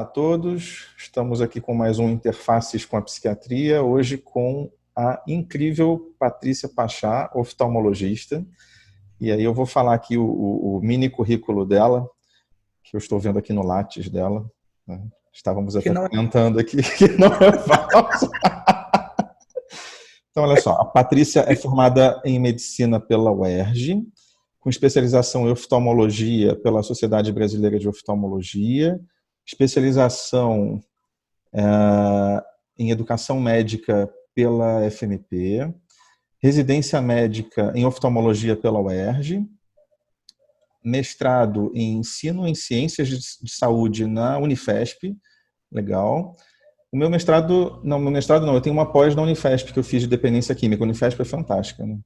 a todos, estamos aqui com mais um Interfaces com a Psiquiatria, hoje com a incrível Patrícia Pachá, oftalmologista, e aí eu vou falar aqui o mini currículo dela, que eu estou vendo aqui no Lattes dela, né? Estávamos até comentando aqui que não é falso. Então, olha só, a Patrícia é formada em Medicina pela UERJ, com especialização em oftalmologia pela Sociedade Brasileira de Oftalmologia, especialização em educação médica pela FMP, residência médica em oftalmologia pela UERJ, mestrado em ensino em ciências de saúde na Unifesp, legal. O meu mestrado não, eu tenho uma pós na Unifesp que eu fiz de dependência química. A Unifesp é fantástica, né?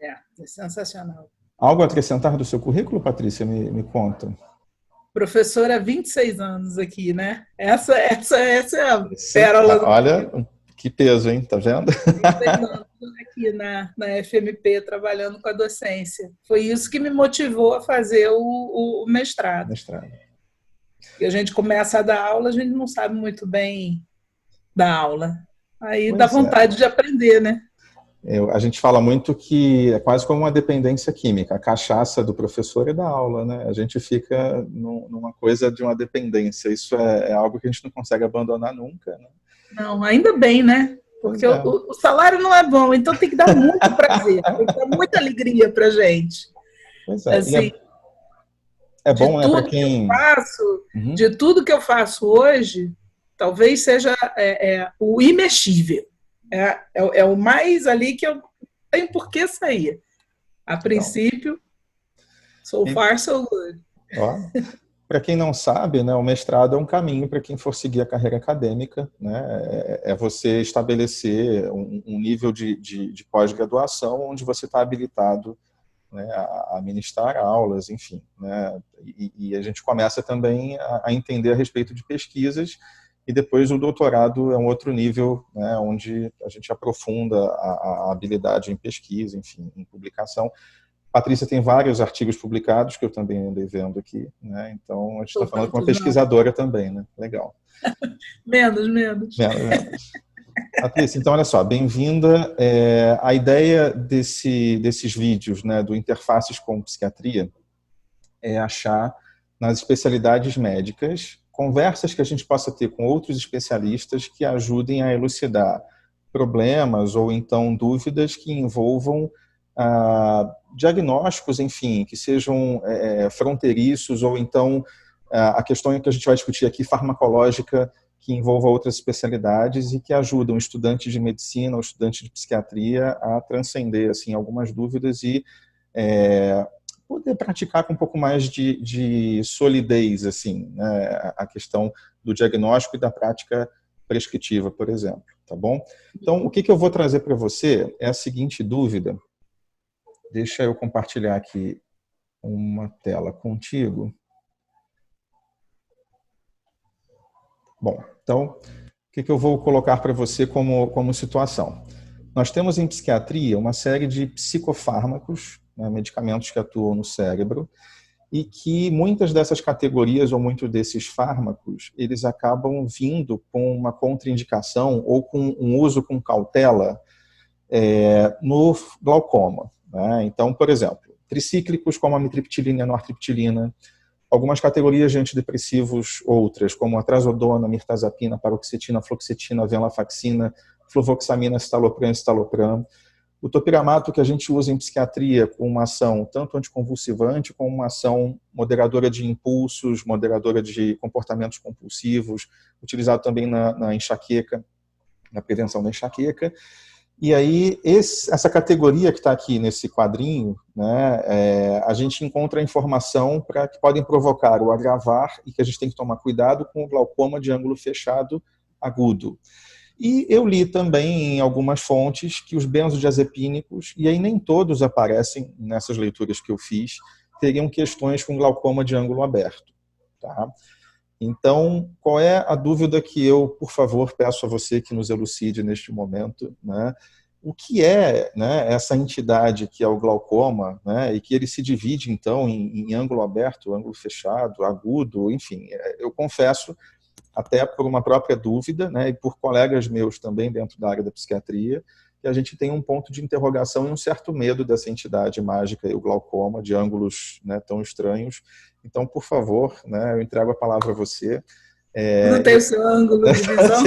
É sensacional. Algo a acrescentar do seu currículo, Patrícia? Me conta. Professora há 26 anos aqui, né? Essa é a pérola. Olha, que peso, hein? Tá vendo? 26 anos aqui na FMP, trabalhando com a docência. Foi isso que me motivou a fazer o mestrado. E a gente começa a dar aula, a gente não sabe muito bem da aula. Aí dá vontade de aprender, né? A gente fala muito que é quase como uma dependência química, a cachaça do professor e da aula, né? A gente fica numa coisa de uma dependência. Isso é algo que a gente não consegue abandonar nunca, né? Não, ainda bem, né? Porque o salário não é bom, então tem que dar muito prazer, tem que dar muita alegria pra gente. Pois é. Assim, é bom, né, para quem... De tudo que eu faço hoje, talvez seja o imexível. É o mais ali que eu tenho por que sair. A princípio, so far, so good. Para quem não sabe, né, o mestrado é um caminho para quem for seguir a carreira acadêmica, né? É você estabelecer um nível de pós-graduação onde você está habilitado, né, a ministrar aulas, enfim, né? E a gente começa também a entender a respeito de pesquisas. E depois o doutorado é um outro nível, né, onde a gente aprofunda a habilidade em pesquisa, enfim, em publicação. Patrícia tem vários artigos publicados, que eu também andei vendo aqui, né? Então a gente está falando com uma pesquisadora também, né? Legal. Menos. Patrícia, então olha só, bem-vinda. A ideia desses vídeos, né, do Interfaces com Psiquiatria, é achar nas especialidades médicas conversas que a gente possa ter com outros especialistas que ajudem a elucidar problemas ou então dúvidas que envolvam diagnósticos, enfim, que sejam fronteiriços, ou então a questão que a gente vai discutir aqui, farmacológica, que envolva outras especialidades e que ajudam estudantes de medicina ou estudantes de psiquiatria a transcender assim, algumas dúvidas e poder praticar com um pouco mais de solidez, assim, né, a questão do diagnóstico e da prática prescritiva, por exemplo, tá bom? Então, o que eu vou trazer para você é a seguinte dúvida. Deixa eu compartilhar aqui uma tela contigo. Bom, então, o que eu vou colocar para você como situação? Nós temos em psiquiatria uma série de psicofármacos, né, medicamentos que atuam no cérebro, e que muitas dessas categorias ou muitos desses fármacos, eles acabam vindo com uma contraindicação ou com um uso com cautela no glaucoma, né? Então, por exemplo, tricíclicos como a amitriptilina e a nortriptilina, algumas categorias de antidepressivos outras, como a trazodona, mirtazapina, paroxetina, fluoxetina, venlafaxina, fluvoxamina, citalopram, o topiramato, que a gente usa em psiquiatria com uma ação tanto anticonvulsivante como uma ação moderadora de impulsos, moderadora de comportamentos compulsivos, utilizado também na enxaqueca, na prevenção da enxaqueca. E aí, essa categoria que está aqui nesse quadrinho, né, a gente encontra informação que podem provocar o agravar e que a gente tem que tomar cuidado com o glaucoma de ângulo fechado agudo. E eu li também em algumas fontes que os benzodiazepínicos, e aí nem todos aparecem nessas leituras que eu fiz, teriam questões com glaucoma de ângulo aberto. Tá? Então, qual é a dúvida que eu, por favor, peço a você que nos elucide neste momento, né? O que é, né, essa entidade que é o glaucoma, né, e que ele se divide, então, em ângulo aberto, ângulo fechado, agudo, enfim. Eu confesso até por uma própria dúvida, né, e por colegas meus também dentro da área da psiquiatria, que a gente tem um ponto de interrogação e um certo medo dessa entidade mágica, o glaucoma, de ângulos, né, tão estranhos. Então, por favor, né, eu entrego a palavra a você. Não tem o seu ângulo de visão?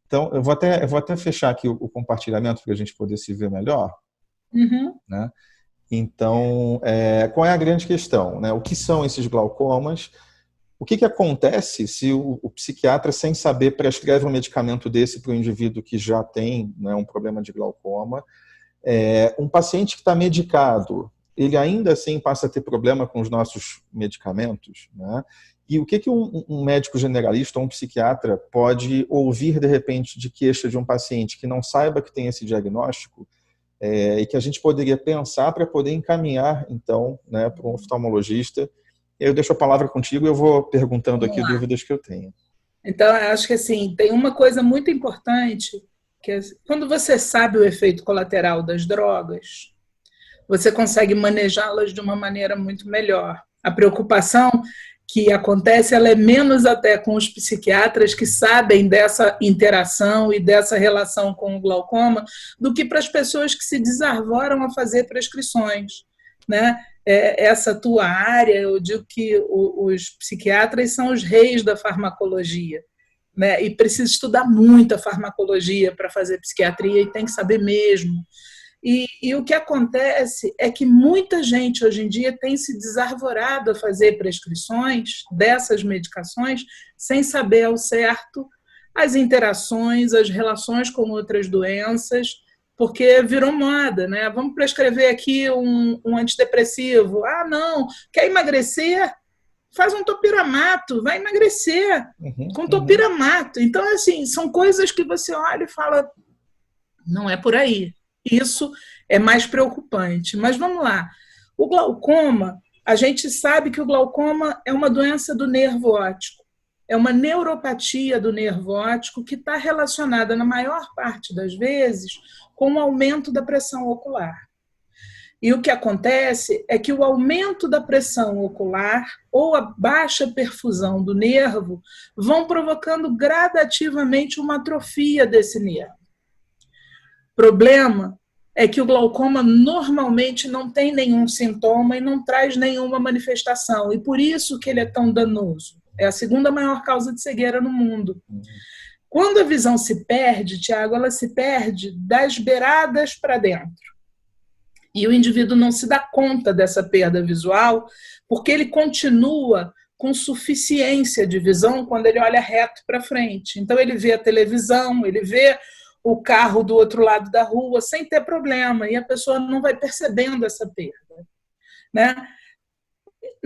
Então, eu vou até fechar aqui o compartilhamento para a gente poder se ver melhor. Uhum. Né? Então, qual é a grande questão? Né? O que são esses glaucomas? O que acontece se o psiquiatra, sem saber, prescreve um medicamento desse para o indivíduo que já tem, né, um problema de glaucoma? Um paciente que está medicado, ele ainda assim passa a ter problema com os nossos medicamentos, né? E o que um médico generalista ou um psiquiatra pode ouvir, de repente, de queixa de um paciente que não saiba que tem esse diagnóstico, e que a gente poderia pensar para poder encaminhar, então, né, para um oftalmologista? Eu deixo a palavra contigo e eu vou perguntando aqui dúvidas que eu tenho. Então, eu acho que assim, tem uma coisa muito importante, que é, quando você sabe o efeito colateral das drogas, você consegue manejá-las de uma maneira muito melhor. A preocupação que acontece, ela é menos até com os psiquiatras que sabem dessa interação e dessa relação com o glaucoma, do que para as pessoas que se desarvoram a fazer prescrições, né? Essa tua área, eu digo que os psiquiatras são os reis da farmacologia, né? E precisa estudar muito a farmacologia para fazer psiquiatria, e tem que saber mesmo. E o que acontece é que muita gente hoje em dia tem se desarvorado a fazer prescrições dessas medicações sem saber ao certo as interações, as relações com outras doenças, porque virou moda, né? Vamos prescrever aqui um antidepressivo. Ah, não, quer emagrecer? Faz um topiramato, vai emagrecer com topiramato. Então, assim, são coisas que você olha e fala, não é por aí. Isso é mais preocupante. Mas vamos lá. O glaucoma, a gente sabe que o glaucoma é uma doença do nervo óptico. É uma neuropatia do nervo óptico que está relacionada, na maior parte das vezes, com o aumento da pressão ocular. E o que acontece é que o aumento da pressão ocular ou a baixa perfusão do nervo vão provocando gradativamente uma atrofia desse nervo. Problema é que o glaucoma normalmente não tem nenhum sintoma e não traz nenhuma manifestação, e por isso que ele é tão danoso. É a segunda maior causa de cegueira no mundo. Quando a visão se perde, Tiago, ela se perde das beiradas para dentro. E o indivíduo não se dá conta dessa perda visual, porque ele continua com suficiência de visão quando ele olha reto para frente. Então ele vê a televisão, ele vê o carro do outro lado da rua sem ter problema, e a pessoa não vai percebendo essa perda, né?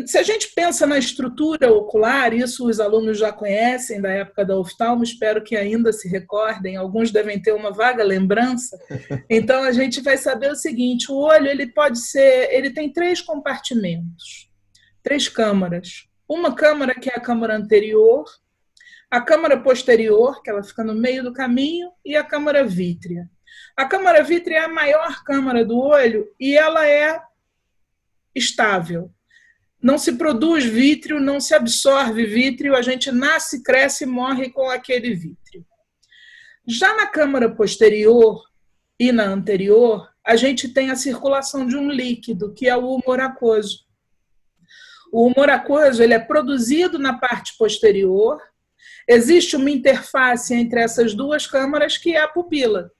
Se a gente pensa na estrutura ocular, isso os alunos já conhecem da época da oftalmo, espero que ainda se recordem, alguns devem ter uma vaga lembrança. Então a gente vai saber o seguinte: o olho ele tem 3 compartimentos, 3 câmaras. Uma câmara que é a câmara anterior, a câmara posterior, que ela fica no meio do caminho, e a câmara vítrea. A câmara vítrea é a maior câmara do olho e ela é estável. Não se produz vítreo, não se absorve vítreo, a gente nasce, cresce e morre com aquele vítreo. Já na câmara posterior e na anterior, a gente tem a circulação de um líquido, que é o humor aquoso. O humor aquoso ele é produzido na parte posterior. Existe uma interface entre essas 2 câmaras, que é a pupila.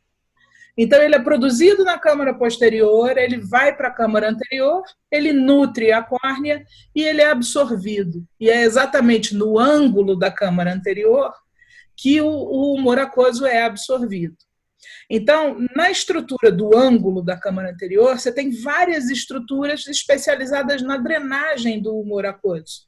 Então, ele é produzido na câmara posterior, ele vai para a câmara anterior, ele nutre a córnea e ele é absorvido. E é exatamente no ângulo da câmara anterior que o humor aquoso é absorvido. Então, na estrutura do ângulo da câmara anterior, você tem várias estruturas especializadas na drenagem do humor aquoso.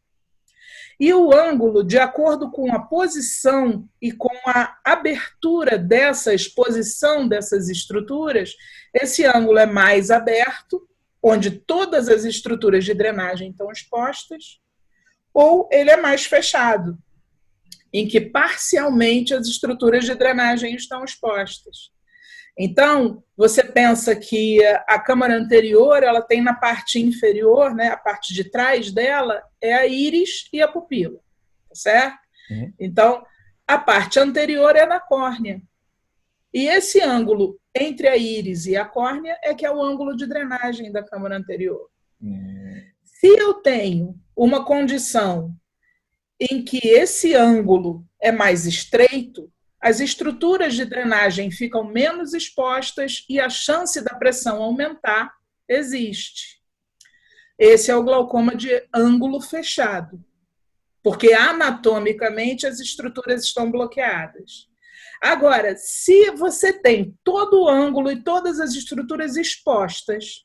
E o ângulo, de acordo com a posição e com a abertura dessa exposição dessas estruturas, esse ângulo é mais aberto, onde todas as estruturas de drenagem estão expostas, ou ele é mais fechado, em que parcialmente as estruturas de drenagem estão expostas. Então, você pensa que a câmara anterior, ela tem na parte inferior, né, a parte de trás dela, é a íris e a pupila, certo? Então, a parte anterior é na córnea. E esse ângulo entre a íris e a córnea é que é o ângulo de drenagem da câmara anterior. Se eu tenho uma condição em que esse ângulo é mais estreito, as estruturas de drenagem ficam menos expostas e a chance da pressão aumentar existe. Esse é o glaucoma de ângulo fechado, porque anatomicamente as estruturas estão bloqueadas. Agora, se você tem todo o ângulo e todas as estruturas expostas,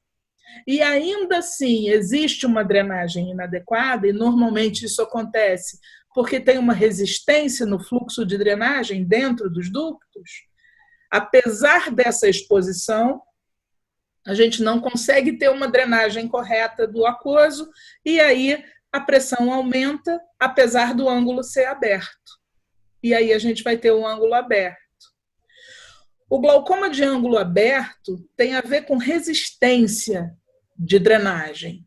e ainda assim existe uma drenagem inadequada, e normalmente isso acontece porque tem uma resistência no fluxo de drenagem dentro dos ductos, apesar dessa exposição, a gente não consegue ter uma drenagem correta do aquoso, e aí a pressão aumenta, apesar do ângulo ser aberto. E aí a gente vai ter um ângulo aberto. O glaucoma de ângulo aberto tem a ver com resistência de drenagem.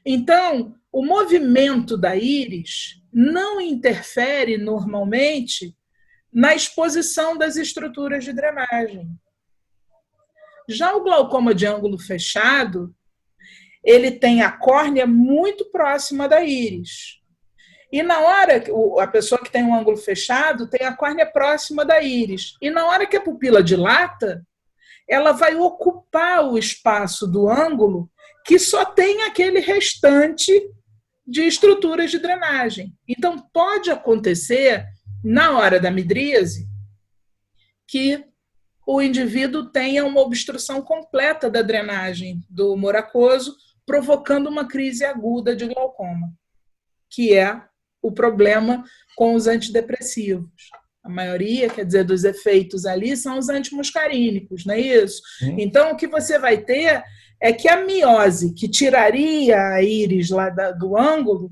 Então, o movimento da íris não interfere normalmente na exposição das estruturas de drenagem. Já o glaucoma de ângulo fechado, ele tem a córnea muito próxima da íris. E na hora, a pessoa que tem um ângulo fechado tem a córnea próxima da íris. E na hora que a pupila dilata, ela vai ocupar o espaço do ângulo que só tem aquele restante de estruturas de drenagem. Então, pode acontecer, na hora da midríase, que o indivíduo tenha uma obstrução completa da drenagem do humor aquoso, provocando uma crise aguda de glaucoma, que é o problema com os antidepressivos. A maioria, quer dizer, dos efeitos ali são os antimuscarínicos, não é isso? Então, o que você vai ter é que a miose, que tiraria a íris lá do ângulo,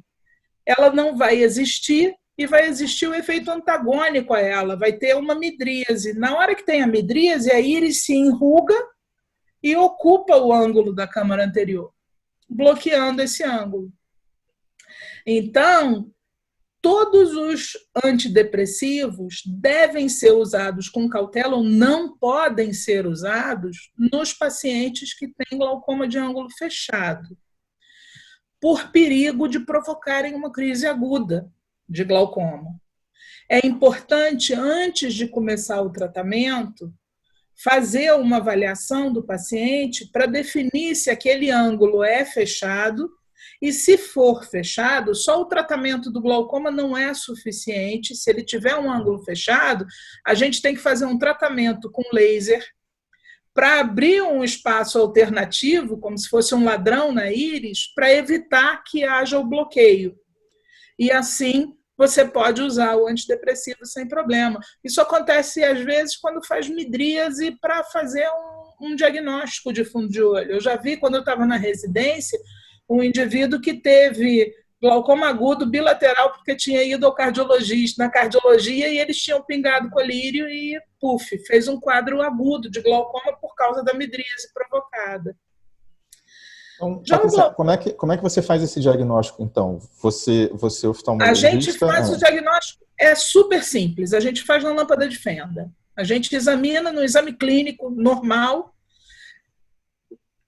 ela não vai existir e vai existir o efeito antagônico a ela, vai ter uma midríase. Na hora que tem a midríase, a íris se enruga e ocupa o ângulo da câmara anterior, bloqueando esse ângulo. Então, todos os antidepressivos devem ser usados com cautela ou não podem ser usados nos pacientes que têm glaucoma de ângulo fechado, por perigo de provocarem uma crise aguda de glaucoma. É importante, antes de começar o tratamento, fazer uma avaliação do paciente para definir se aquele ângulo é fechado. E se for fechado, só o tratamento do glaucoma não é suficiente. Se ele tiver um ângulo fechado, a gente tem que fazer um tratamento com laser para abrir um espaço alternativo, como se fosse um ladrão na íris, para evitar que haja o bloqueio. E assim você pode usar o antidepressivo sem problema. Isso acontece, às vezes, quando faz midríase para fazer um diagnóstico de fundo de olho. Eu já vi, quando eu estava na residência, um indivíduo que teve glaucoma agudo bilateral porque tinha ido ao cardiologista, na cardiologia, e eles tinham pingado colírio e, fez um quadro agudo de glaucoma por causa da midríase provocada. Então, Patrícia, como é que você faz esse diagnóstico, então? Você oftalmologista? A gente faz o diagnóstico, é super simples, a gente faz na lâmpada de fenda. A gente examina no exame clínico normal.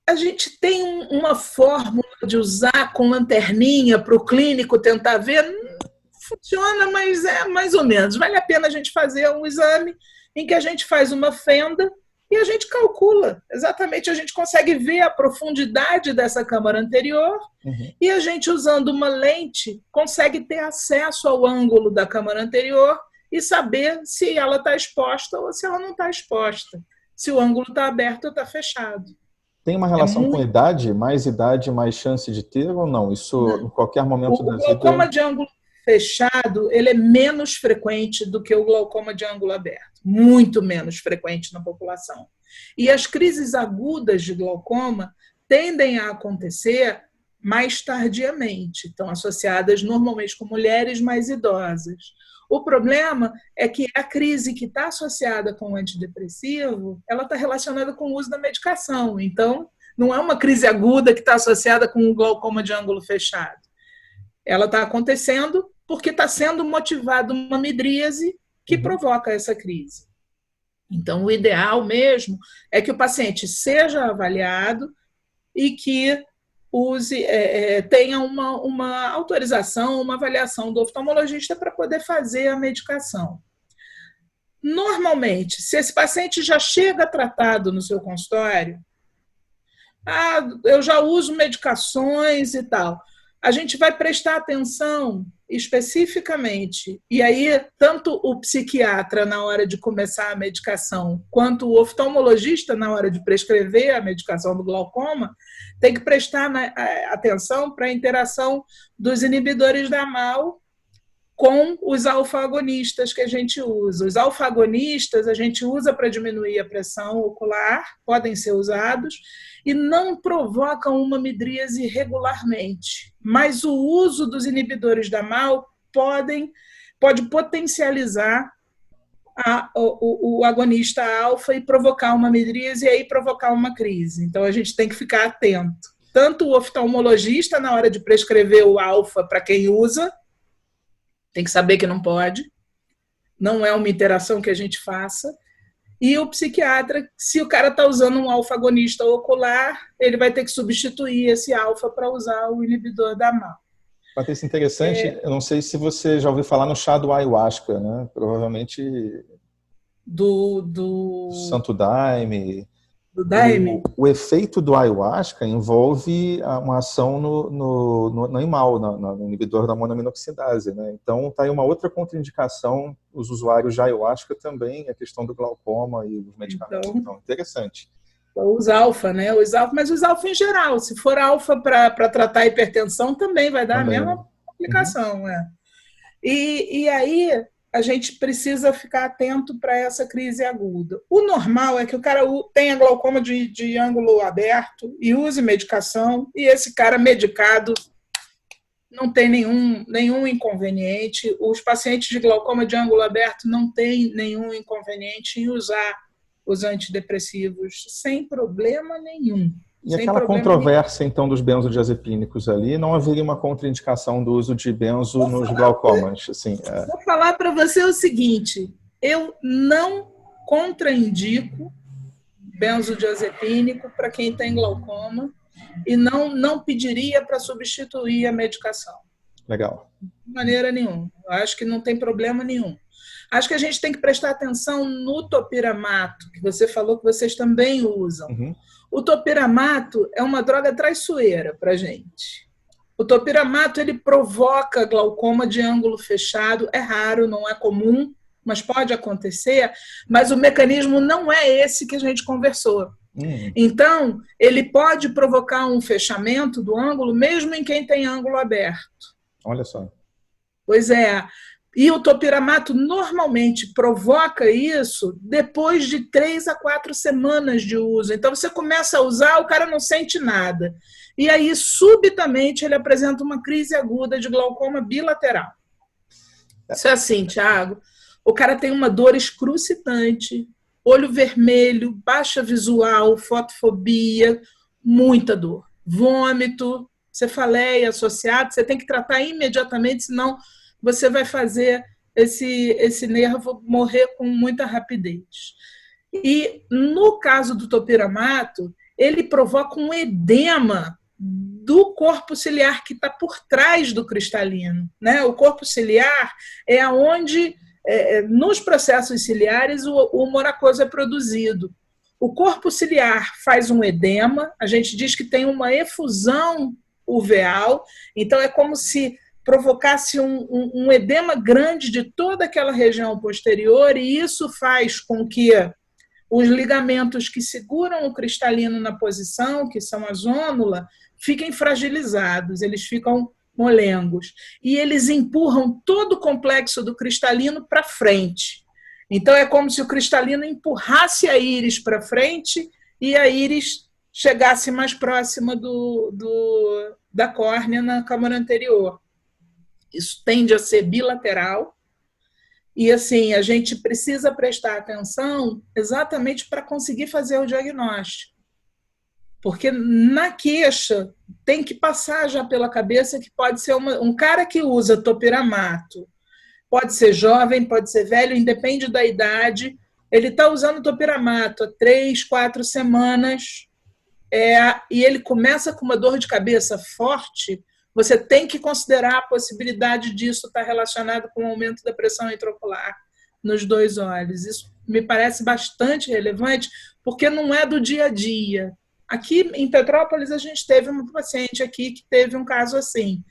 A gente tem uma fórmula de usar com lanterninha para o clínico tentar ver. Funciona, mas é mais ou menos. Vale a pena a gente fazer um exame em que a gente faz uma fenda e a gente calcula. Exatamente, a gente consegue ver a profundidade dessa câmara anterior e a gente, usando uma lente, consegue ter acesso ao ângulo da câmara anterior e saber se ela está exposta ou se ela não está exposta. Se o ângulo está aberto ou está fechado. Tem uma relação com idade? Mais idade, mais chance de ter ou não? Isso, não. Em qualquer momento da vida... O glaucoma de ângulo fechado, ele é menos frequente do que o glaucoma de ângulo aberto. Muito menos frequente na população. E as crises agudas de glaucoma tendem a acontecer mais tardiamente. Estão associadas normalmente com mulheres mais idosas. O problema é que a crise que está associada com o antidepressivo, ela está relacionada com o uso da medicação. Então, não é uma crise aguda que está associada com o glaucoma de ângulo fechado. Ela está acontecendo porque está sendo motivado uma midríase que provoca essa crise. Então, o ideal mesmo é que o paciente seja avaliado e que tenha uma autorização, uma avaliação do oftalmologista para poder fazer a medicação. Normalmente, se esse paciente já chega tratado no seu consultório, eu já uso medicações e tal, a gente vai prestar atenção especificamente, e aí tanto o psiquiatra na hora de começar a medicação, quanto o oftalmologista na hora de prescrever a medicação do glaucoma, tem que prestar atenção para a interação dos inibidores da MAO com os alfa-agonistas que a gente usa. Os alfa-agonistas a gente usa para diminuir a pressão ocular, podem ser usados, e não provocam uma midríase regularmente. Mas o uso dos inibidores da MAO pode potencializar o agonista alfa e provocar uma midríase e aí provocar uma crise. Então, a gente tem que ficar atento. Tanto o oftalmologista, na hora de prescrever o alfa para quem usa, tem que saber que não pode, não é uma interação que a gente faça, e o psiquiatra, se o cara está usando um alfa-agonista ocular, ele vai ter que substituir esse alfa para usar o inibidor da MAO. Patrícia, interessante, eu não sei se você já ouviu falar no chá do ayahuasca, né? Provavelmente do Santo Daime. Do Daime. O efeito do ayahuasca envolve uma ação no animal, no inibidor da monoaminoxidase, né? Então, está aí uma outra contraindicação, os usuários de ayahuasca também, a questão do glaucoma e os medicamentos. Então interessante. Os alfa, né? Mas os alfa em geral, se for alfa para tratar a hipertensão, também vai dar também a mesma aplicação. E aí a gente precisa ficar atento para essa crise aguda. O normal é que o cara tenha glaucoma de ângulo aberto e use medicação, e esse cara medicado não tem nenhum inconveniente. Os pacientes de glaucoma de ângulo aberto não têm nenhum inconveniente em usar os antidepressivos sem problema nenhum. E aquela controvérsia, então, dos benzodiazepínicos ali, não haveria uma contraindicação do uso de benzo nos glaucomas? Assim, Vou falar para você o seguinte, eu não contraindico benzodiazepínico para quem tem glaucoma e não pediria para substituir a medicação. Legal. De maneira nenhuma. Eu acho que não tem problema nenhum. Acho que a gente tem que prestar atenção no topiramato, que você falou que vocês também usam. O topiramato é uma droga traiçoeira para a gente. O topiramato ele provoca glaucoma de ângulo fechado, é raro, não é comum, mas pode acontecer, mas o mecanismo não é esse que a gente conversou. Então, ele pode provocar um fechamento do ângulo, mesmo em quem tem ângulo aberto. Olha só. Pois é. E o topiramato normalmente provoca isso depois de 3 a 4 semanas de uso. Então, você começa a usar, o cara não sente nada. E aí, subitamente, ele apresenta uma crise aguda de glaucoma bilateral. Isso é assim, Thiago. O cara tem uma dor excrucitante, olho vermelho, baixa visual, fotofobia, muita dor. Vômito, cefaleia associado, você tem que tratar imediatamente, senão você vai fazer esse nervo morrer com muita rapidez. E, no caso do topiramato, ele provoca um edema do corpo ciliar que está por trás do cristalino, né? O corpo ciliar é onde, nos processos ciliares, o humor aquoso é produzido. O corpo ciliar faz um edema, a gente diz que tem uma efusão uveal, então é como se provocasse um edema grande de toda aquela região posterior, e isso faz com que os ligamentos que seguram o cristalino na posição, que são a zônula, fiquem fragilizados, eles ficam molengos, e eles empurram todo o complexo do cristalino para frente. Então é como se o cristalino empurrasse a íris para frente e a íris chegasse mais próxima da córnea na câmara anterior. Isso tende a ser bilateral e, assim, a gente precisa prestar atenção exatamente para conseguir fazer o diagnóstico. Porque na queixa tem que passar já pela cabeça que pode ser um cara que usa topiramato, pode ser jovem, pode ser velho, independe da idade, ele está usando topiramato há 3, 4 semanas, e ele começa com uma dor de cabeça forte, você tem que considerar a possibilidade disso estar relacionado com o aumento da pressão intraocular nos 2 olhos. Isso me parece bastante relevante, porque não é do dia a dia. Aqui em Petrópolis, a gente teve uma paciente aqui que teve um caso assim.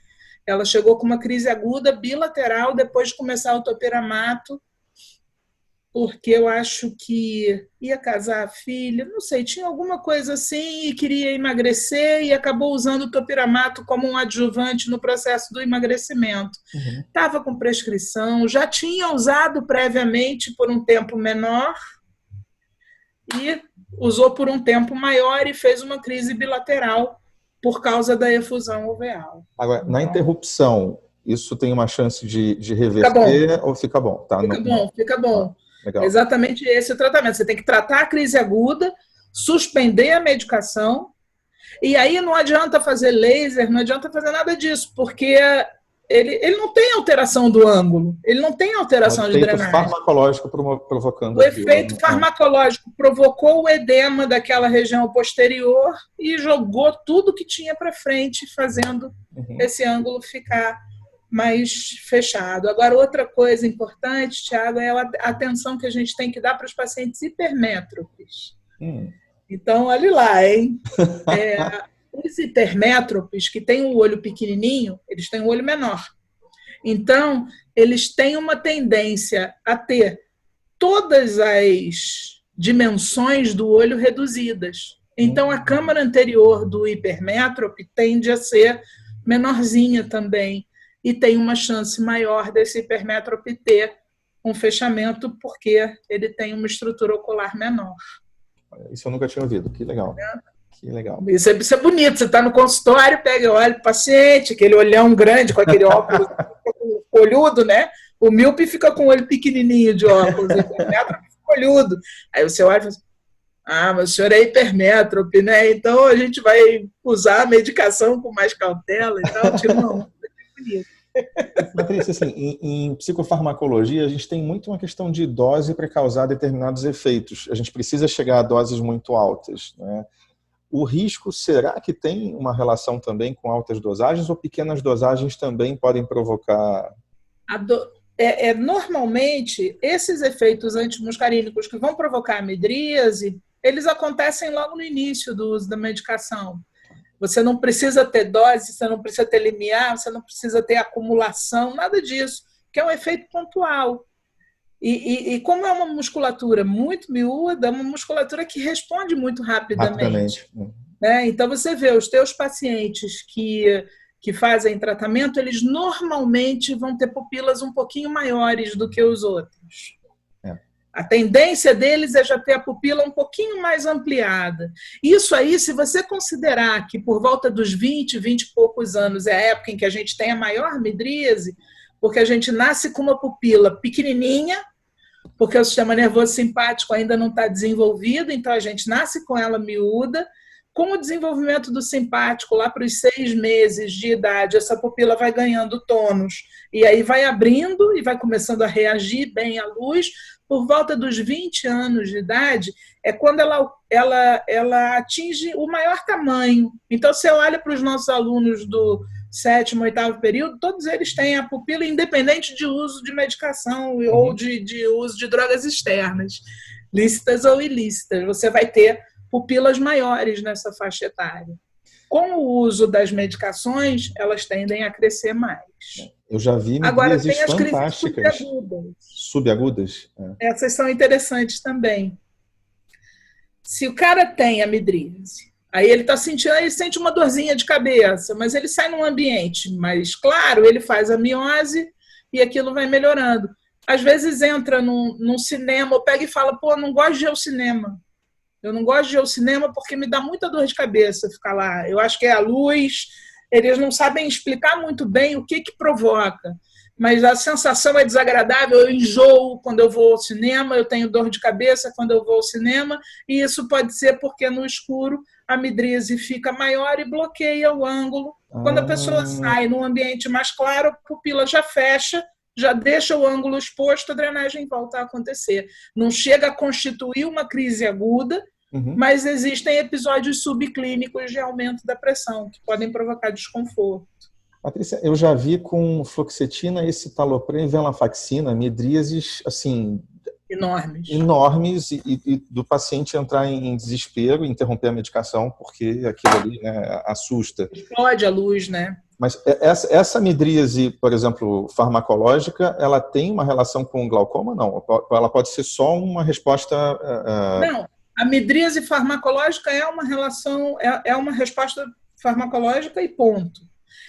Ela chegou com uma crise aguda bilateral depois de começar o topiramato, porque eu acho que ia casar a filha, não sei, tinha alguma coisa assim e queria emagrecer e acabou usando o topiramato como um adjuvante no processo do emagrecimento. Estava com prescrição, já tinha usado previamente por um tempo menor e usou por um tempo maior e fez uma crise bilateral por causa da efusão uveal. Agora, na interrupção, isso tem uma chance de reverter ou fica bom? Tá? Fica bom. Legal. Exatamente esse é o tratamento. Você tem que tratar a crise aguda, suspender a medicação, e aí não adianta fazer laser, não adianta fazer nada disso, porque ele não tem alteração do ângulo, ele não tem alteração de drenagem. O efeito farmacológico provocando o efeito farmacológico provocou o edema daquela região posterior e jogou tudo que tinha para frente, fazendo esse ângulo ficar mais fechado. Agora, outra coisa importante, Tiago, é a atenção que a gente tem que dar para os pacientes hipermétropes. Então, olha lá, hein? Os hipermétropes, que têm o olho pequenininho, eles têm o olho menor. Então, eles têm uma tendência a ter todas as dimensões do olho reduzidas. Então, a câmara anterior do hipermétrope tende a ser menorzinha também. E tem uma chance maior desse hipermétrope ter um fechamento porque ele tem uma estrutura ocular menor. Isso eu nunca tinha ouvido. Que legal. Que legal. Isso é bonito. Você está no consultório, pega e olha o paciente, aquele olhão grande com aquele óculos olhudo, né? O míope fica com o olho pequenininho de óculos, o hipermétrope fica olhudo. Aí você olha e fala assim, mas o senhor é hipermétrope, né? Então a gente vai usar a medicação com mais cautela e tal. Tipo, não. Patrícia, assim, em psicofarmacologia, a gente tem muito uma questão de dose para causar determinados efeitos. A gente precisa chegar a doses muito altas, né? O risco, será que tem uma relação também com altas dosagens ou pequenas dosagens também podem provocar? Normalmente, esses efeitos antimuscarínicos que vão provocar a midríase, eles acontecem logo no início do uso da medicação. Você não precisa ter dose, você não precisa ter limiar, você não precisa ter acumulação, nada disso, que é um efeito pontual. E como é uma musculatura muito miúda, é uma musculatura que responde muito rapidamente. Né? Então, você vê os teus pacientes que fazem tratamento, eles normalmente vão ter pupilas um pouquinho maiores do que os outros. A tendência deles é já ter a pupila um pouquinho mais ampliada. Isso aí, se você considerar que por volta dos 20 e poucos anos é a época em que a gente tem a maior midríase, porque a gente nasce com uma pupila pequenininha, porque o sistema nervoso simpático ainda não está desenvolvido, então a gente nasce com ela miúda. Com o desenvolvimento do simpático, lá para os 6 meses de idade, essa pupila vai ganhando tônus, e aí vai abrindo e vai começando a reagir bem à luz. Por volta dos 20 anos de idade, é quando ela atinge o maior tamanho. Então, você olha para os nossos alunos do 7º, 8º período, todos eles têm a pupila independente de uso de medicação ou de uso de drogas externas, lícitas ou ilícitas. Você vai ter pupilas maiores nessa faixa etária. Com o uso das medicações, elas tendem a crescer mais. Eu já vi midríases fantásticas. Subagudas. Essas são interessantes também. Se o cara tem a midríase, aí ele está sentindo, ele sente uma dorzinha de cabeça, mas ele sai num ambiente mais claro, ele faz a miose e aquilo vai melhorando. Às vezes entra num cinema, ou pega e fala, não gosto de ir ao cinema. Eu não gosto de ir ao cinema porque me dá muita dor de cabeça ficar lá. Eu acho que é a luz, eles não sabem explicar muito bem o que provoca. mas a sensação é desagradável, eu enjoo quando eu vou ao cinema, eu tenho dor de cabeça quando eu vou ao cinema, e isso pode ser porque no escuro a midríase fica maior e bloqueia o ângulo. Quando a pessoa sai num ambiente mais claro, a pupila já fecha, já deixa o ângulo exposto, a drenagem volta a acontecer. Não chega a constituir uma crise aguda, mas existem episódios subclínicos de aumento da pressão, que podem provocar desconforto. Patrícia, eu já vi com fluoxetina, escitalopram e venlafaxina, midríases, assim, enormes e do paciente entrar em desespero, interromper a medicação, porque aquilo ali, né, assusta. Explode a luz, né? Mas essa midríase, por exemplo, farmacológica, ela tem uma relação com o glaucoma? Não? Ela pode ser só uma resposta... Não, a midríase farmacológica é uma relação, é uma resposta farmacológica e ponto.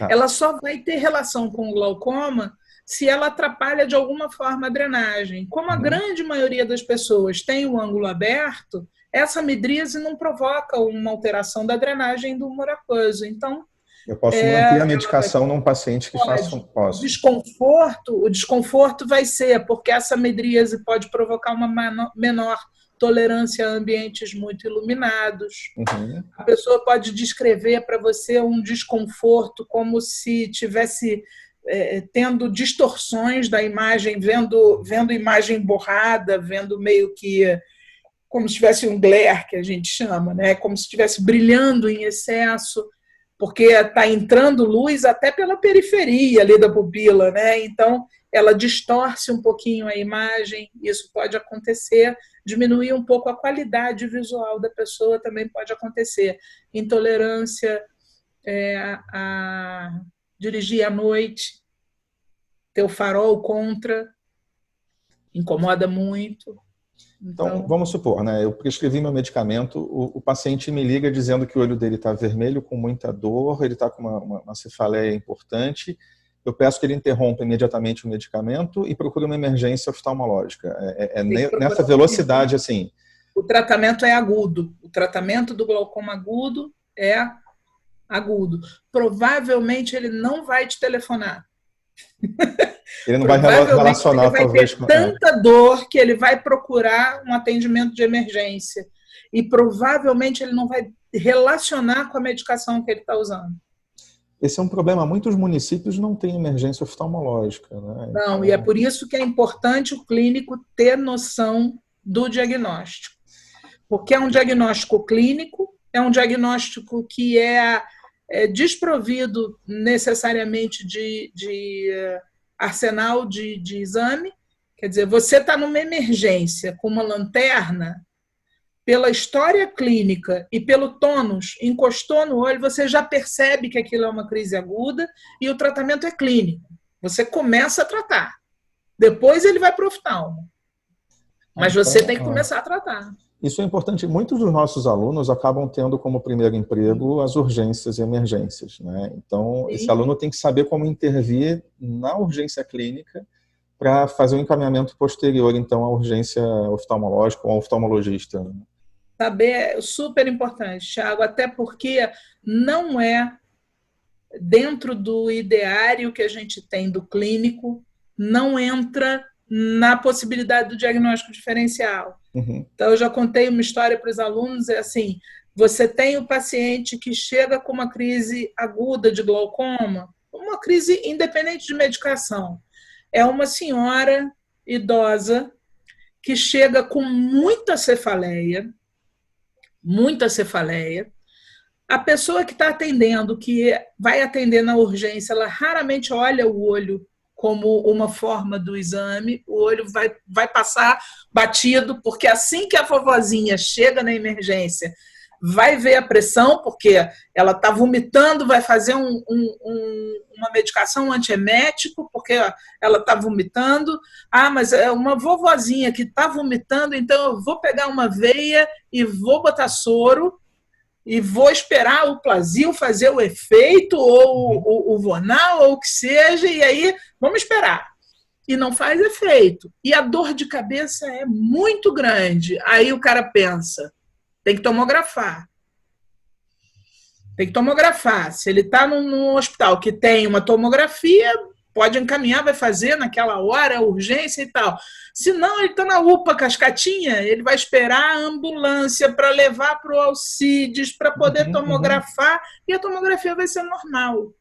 Ela só vai ter relação com o glaucoma se ela atrapalha de alguma forma a drenagem. Como a grande maioria das pessoas tem o ângulo aberto, essa midríase não provoca uma alteração da drenagem do humor aquoso. Então, eu posso manter a medicação num paciente que faça um pós. O desconforto vai ser porque essa midríase pode provocar uma menor tolerância a ambientes muito iluminados. A pessoa pode descrever para você um desconforto como se tivesse tendo distorções da imagem, vendo imagem borrada, vendo meio que como se tivesse um glare, que a gente chama, né? Como se estivesse brilhando em excesso, porque está entrando luz até pela periferia ali da pupila, né? Então, ela distorce um pouquinho a imagem, isso pode acontecer, diminuir um pouco a qualidade visual da pessoa também pode acontecer. Intolerância a dirigir à noite, ter o farol contra, incomoda muito. Então, vamos supor, né? Eu prescrevi meu medicamento, o paciente me liga dizendo que o olho dele está vermelho, com muita dor, ele está com uma cefaleia importante. Eu peço que ele interrompa imediatamente o medicamento e procure uma emergência oftalmológica. Nessa velocidade, assim. O tratamento é agudo. O tratamento do glaucoma agudo é agudo. Provavelmente ele não vai te telefonar. Ele não vai relacionar, ele vai talvez, ter tanta dor que ele vai procurar um atendimento de emergência. E provavelmente ele não vai relacionar com a medicação que ele está usando. Esse é um problema. Muitos municípios não têm emergência oftalmológica, né? Não, e é por isso que é importante o clínico ter noção do diagnóstico. Porque é um diagnóstico clínico, é um diagnóstico que é desprovido necessariamente de arsenal de exame. Quer dizer, você está numa emergência com uma lanterna, pela história clínica e pelo tônus, encostou no olho, você já percebe que aquilo é uma crise aguda e o tratamento é clínico. Você começa a tratar. Depois ele vai para o oftalmo. Mas você tem que começar a tratar. Isso é importante. Muitos dos nossos alunos acabam tendo como primeiro emprego as urgências e emergências, né? Então, esse aluno tem que saber como intervir na urgência clínica para fazer um encaminhamento posterior, então, à urgência oftalmológica ou ao oftalmologista. Saber é super importante, Thiago, até porque não é dentro do ideário que a gente tem do clínico, não entra na possibilidade do diagnóstico diferencial. Então, eu já contei uma história para os alunos, é assim, você tem o paciente que chega com uma crise aguda de glaucoma, uma crise independente de medicação. É uma senhora idosa que chega com muita cefaleia, a pessoa que está atendendo, que vai atender na urgência, ela raramente olha o olho como uma forma do exame, o olho vai passar batido, porque assim que a vovozinha chega na emergência, vai ver a pressão, porque ela está vomitando, vai fazer uma medicação antiemético, porque ela está vomitando. Ah, mas é uma vovozinha que está vomitando, então eu vou pegar uma veia e vou botar soro, e vou esperar o Plasil fazer o efeito, ou o Vonal, ou o que seja, e aí vamos esperar. E não faz efeito. E a dor de cabeça é muito grande. Aí o cara pensa, tem que tomografar. Se ele está num hospital que tem uma tomografia, pode encaminhar, vai fazer naquela hora, urgência e tal. Se não, ele está na UPA Cascatinha, ele vai esperar a ambulância para levar para o Alcides, para poder tomografar, e a tomografia vai ser normal.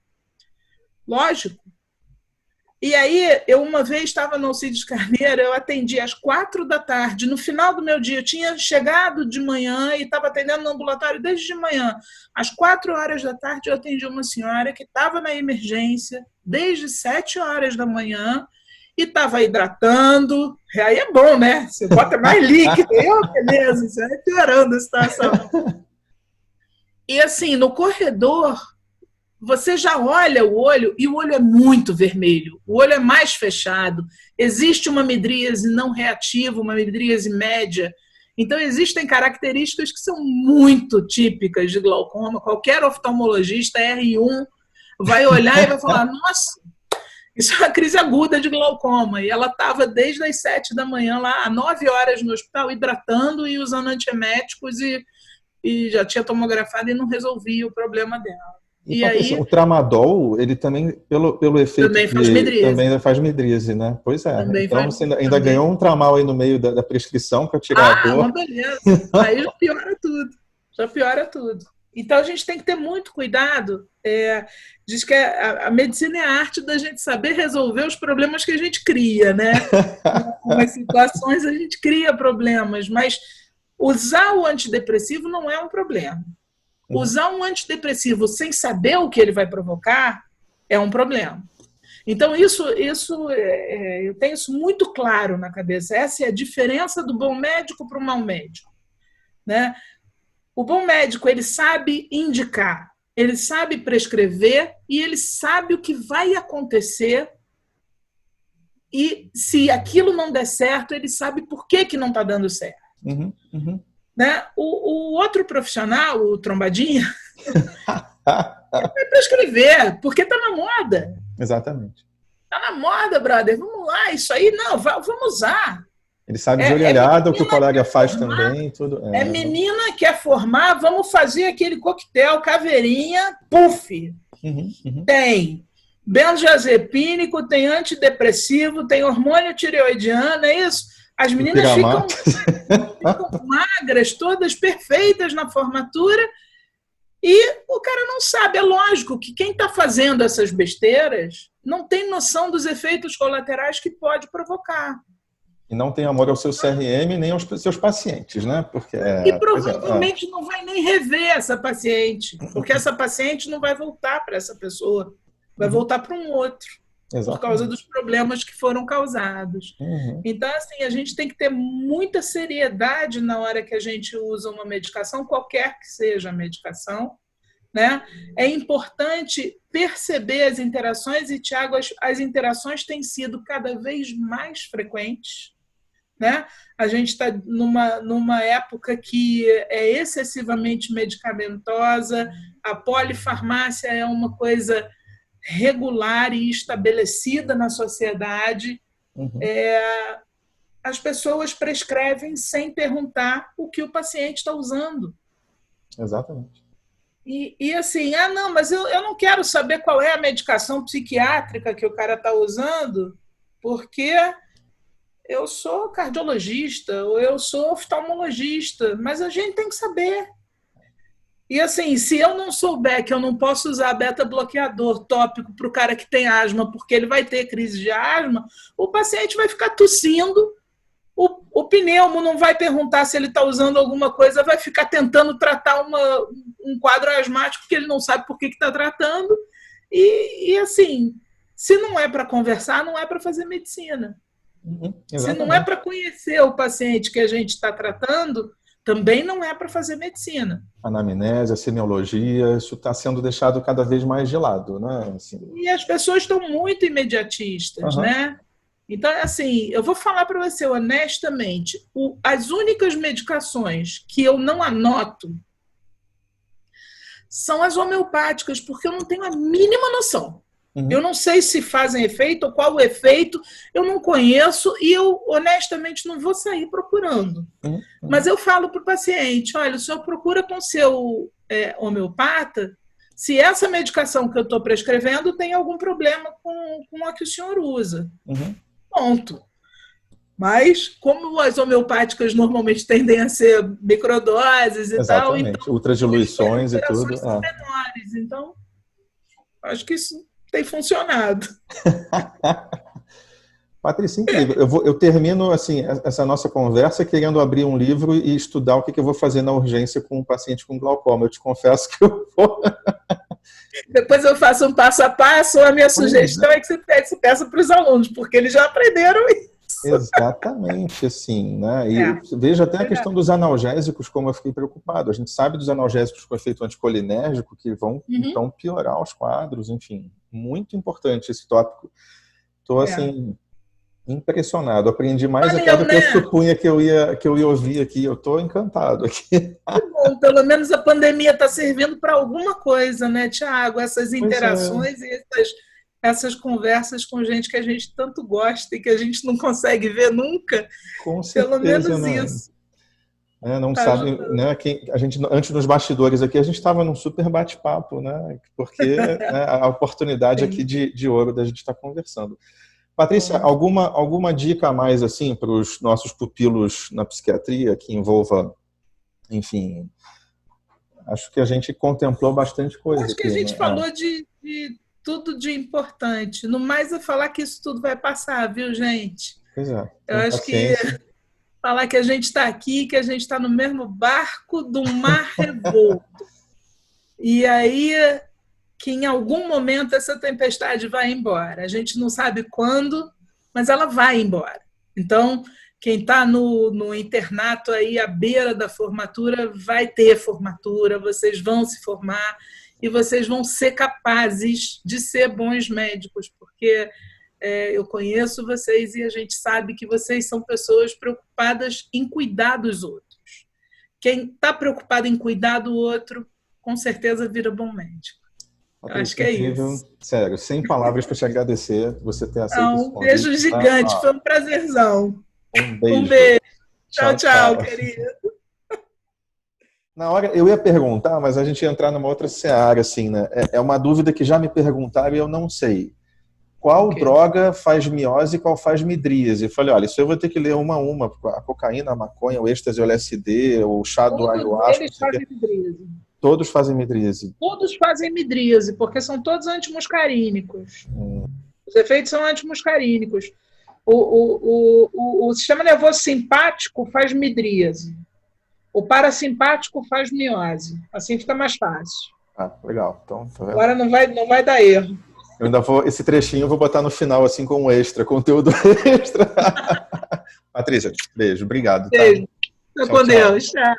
Lógico. E aí, eu uma vez estava no Alcides Carneiro, eu atendi às 4h, no final do meu dia, eu tinha chegado de manhã e estava atendendo no ambulatório desde de manhã. Às 4h eu atendi uma senhora que estava na emergência desde 7h da manhã e estava hidratando. Aí é bom, né? Você bota mais líquido, beleza, isso vai piorando a situação. E assim, no corredor, você já olha o olho e o olho é muito vermelho, o olho é mais fechado, existe uma midríase não reativa, uma midríase média, então existem características que são muito típicas de glaucoma, qualquer oftalmologista R1 vai olhar e vai falar, nossa, isso é uma crise aguda de glaucoma, e ela estava desde as 7h lá, há 9 horas no hospital, hidratando e usando antieméticos e já tinha tomografado e não resolvia o problema dela. E aí, o tramadol, ele também, pelo efeito também faz midríase, né? Pois é. Também então, você ainda ganhou um tramal aí no meio da prescrição para tirar a dor. Uma beleza. Aí já piora tudo. Já piora tudo. Então, a gente tem que ter muito cuidado. Diz que a medicina é a arte da gente saber resolver os problemas que a gente cria, né? Em algumas situações, a gente cria problemas, mas usar o antidepressivo não é um problema. Usar um antidepressivo sem saber o que ele vai provocar é um problema. Então, eu tenho isso muito claro na cabeça. Essa é a diferença do bom médico para o mau médico. Né? O bom médico, ele sabe indicar, ele sabe prescrever e ele sabe o que vai acontecer. E se aquilo não der certo, ele sabe por que não está dando certo. Né? O outro profissional, o trombadinha, vai prescrever, porque está na moda. Exatamente. Está na moda, brother. Vamos lá, isso aí, não, vamos usar. Ele sabe de olhada o que o colega faz também. Tudo. Menina quer formar, vamos fazer aquele coquetel, caveirinha, puff. Tem benzodiazepínico, tem antidepressivo, tem hormônio tireoidiano, é isso? As meninas ficam magras, todas perfeitas na formatura, e o cara não sabe. É lógico que quem está fazendo essas besteiras não tem noção dos efeitos colaterais que pode provocar. E não tem amor ao seu CRM nem aos seus pacientes, né? Porque e provavelmente não vai nem rever essa paciente, porque essa paciente não vai voltar para essa pessoa, vai voltar para um outro. Exatamente. Por causa dos problemas que foram causados. Então, assim, a gente tem que ter muita seriedade na hora que a gente usa uma medicação, qualquer que seja a medicação, né? É importante perceber as interações, e, Tiago, as interações têm sido cada vez mais frequentes, né? A gente está numa época que é excessivamente medicamentosa, a polifarmácia é uma coisa regular e estabelecida na sociedade. As pessoas prescrevem sem perguntar o que o paciente está usando. Exatamente. E assim, não, mas eu não quero saber qual é a medicação psiquiátrica que o cara está usando, porque eu sou cardiologista ou eu sou oftalmologista, mas a gente tem que saber. E assim, se eu não souber que eu não posso usar beta-bloqueador tópico para o cara que tem asma, porque ele vai ter crise de asma, o paciente vai ficar tossindo, o pneumo não vai perguntar se ele está usando alguma coisa, vai ficar tentando tratar um quadro asmático que ele não sabe por que está tratando. E assim, se não é para conversar, não é para fazer medicina. Se não é para conhecer o paciente que a gente está tratando, também não é para fazer medicina. Anamnese, a semiologia, isso está sendo deixado cada vez mais de lado, né? Assim... E as pessoas estão muito imediatistas, né? Então, assim, eu vou falar para você honestamente, as únicas medicações que eu não anoto são as homeopáticas, porque eu não tenho a mínima noção. Eu não sei se fazem efeito ou qual o efeito, eu não conheço e eu, honestamente, não vou sair procurando. Mas eu falo para o paciente, olha, o senhor procura com o seu homeopata, se essa medicação que eu estou prescrevendo tem algum problema com a que o senhor usa. Ponto. Mas, como as homeopáticas normalmente tendem a ser microdoses e tal, então, ultradiluições e tudo. São menores. Então, acho que isso tem funcionado. Patrícia, incrível. Eu termino assim, essa nossa conversa querendo abrir um livro e estudar o que eu vou fazer na urgência com um paciente com glaucoma. Eu te confesso que eu vou... Depois eu faço um passo a passo. A minha sugestão é que você peça para os alunos, porque eles já aprenderam isso. Exatamente, assim, né? E veja até a questão dos analgésicos, como eu fiquei preocupado. A gente sabe dos analgésicos com efeito anticolinérgico que vão então piorar os quadros, enfim. Muito importante esse tópico. Estou, assim, impressionado. Aprendi mais até do que eu supunha que eu ia ouvir aqui. Eu estou encantado aqui. Bom, pelo menos a pandemia está servindo para alguma coisa, né, Tiago? Essas interações e essas conversas com gente que a gente tanto gosta e que a gente não consegue ver nunca. Com certeza, pelo menos né? isso. Não sabe, né? A gente, antes nos bastidores aqui, a gente estava num super bate-papo, né? Porque a oportunidade aqui de ouro da gente estar conversando. Patrícia, alguma dica a mais assim para os nossos pupilos na psiquiatria que envolva, enfim, acho que a gente contemplou bastante coisa. Acho que a gente falou de tudo de importante. No mais é falar que isso tudo vai passar, viu, gente? Pois é. Eu acho que falar que a gente está aqui, que a gente está no mesmo barco do mar revolto. E aí que em algum momento essa tempestade vai embora. A gente não sabe quando, mas ela vai embora. Então, quem está no internato aí à beira da formatura vai ter formatura, vocês vão se formar e vocês vão ser capazes de ser bons médicos, porque eu conheço vocês e a gente sabe que vocês são pessoas preocupadas em cuidar dos outros. Quem está preocupado em cuidar do outro, com certeza vira bom médico. Eu acho que é isso. Sério, sem palavras para te agradecer, você ter aceito esse convite. Um beijo gigante, foi um prazerzão. Um beijo. Um beijo. Tchau, querido. Na hora, eu ia perguntar, mas a gente ia entrar numa outra seara, assim, né? É uma dúvida que já me perguntaram e eu não sei. Qual droga faz miose e qual faz midríase? Eu falei, olha, isso eu vou ter que ler uma a uma. A cocaína, a maconha, o êxtase, o LSD, o chá do ayahuasca. Eles fazem midríase. Todos fazem midríase. Todos fazem midríase, porque são todos antimuscarínicos. Os efeitos são antimuscarínicos. O sistema nervoso simpático faz midríase. O parasimpático faz miose. Assim fica mais fácil. Legal. Então, tá vendo? Agora não vai dar erro. Eu ainda esse trechinho eu vou botar no final, assim, como extra, conteúdo extra. Patrícia, beijo. Obrigado. Beijo. Tá? Com Deus. Tchau.